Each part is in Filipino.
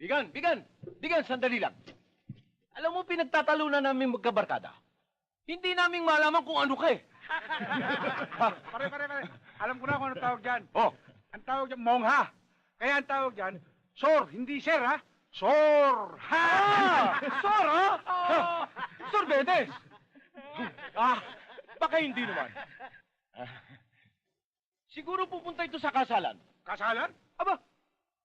Bigan, sandali lang. Alam mo, pinagtatalunan namin magkabarkada. Hindi namin malaman kung ano ka eh. Pare. Alam ko na kung ano tawag dyan. Oh, Ang tawag dyan, mongha. Kaya ang tawag dyan, sor, hindi sir ha. Sor! Ha! Sor, ha? Sorbetes! Baka hindi naman. Siguro pupunta ito sa kasalan. Kasalan? Aba,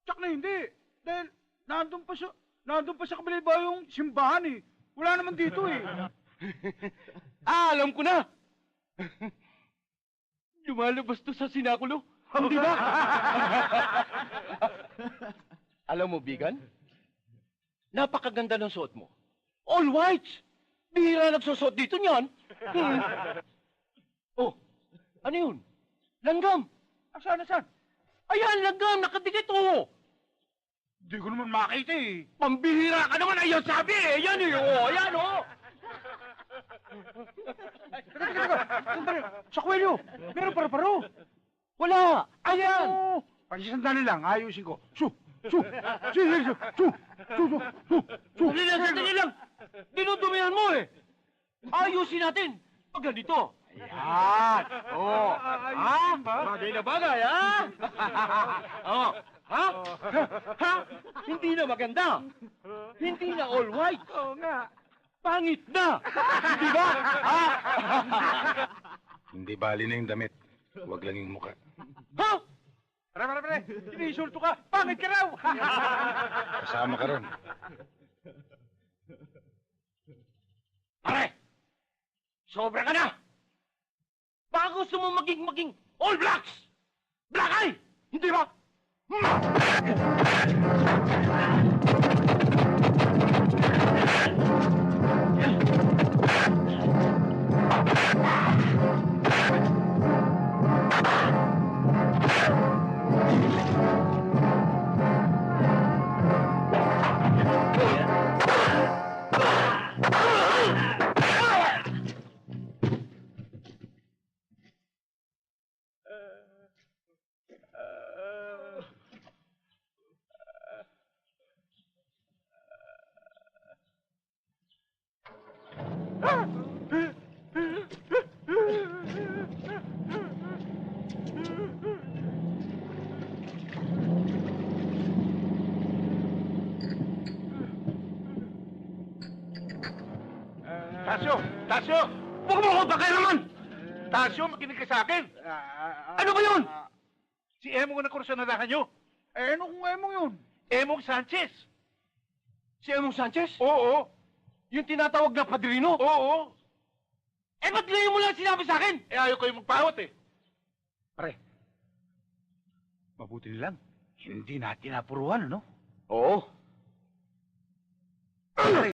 tsak na hindi. Dahil nandun pa sa kabila ba yung simbahan eh. Wala naman dito eh. Alam ko na! Lumalabas to sa sinakulo. Hindi ba? Alam mo, Bigan? Napakaganda ng suot mo. All white! Bihira nagsusuot dito niyan. Oh, ano yun? Langgam! Saan? Ayan, langgam! Nakadikit, oh! Hindi ko naman makita eh. Pambihira ka naman! Ayan sabi eh! Ayan eh! Oh, ayan, oh! Sandali, sa kwelyo, meron paro-paro. Wala! Ayan! Sandali lang, ayusin ko. Sandali lang! Dinudumihan mo eh! Ayusin natin! Pag ganito. Ayan! Oh! Ha? Bagay na bagay, ha? Oh! Ha? Ha? Hindi na maganda! Hindi na all white! Oo nga. Pangit na! Hindi ba? Ha? Hindi bali na yung damit. Huwag lang yung muka. Ha? Pare, inisulto ka. Pangit ka raw. Kasama ka ron. Pare! Sobra ka na! Baka gusto mo maging all blacks! Black eye! Hindi ba? Tasyo! Huwag mo ako pakialaman! Tasyo, makinig ka sa akin. Ano ba yun? Si Emong na kursanadahan nyo. Eh, ano kung Emong yun? Emong Sanchez. Si Emong Sanchez? Oo. Yung tinatawag na padrino? Oo. Eh, ba't ngayon mo lang sinabi sa akin? Eh, ayaw kayo magpahot eh. Pare, mabuti nilang hindi natin napuruan, ano? Oo.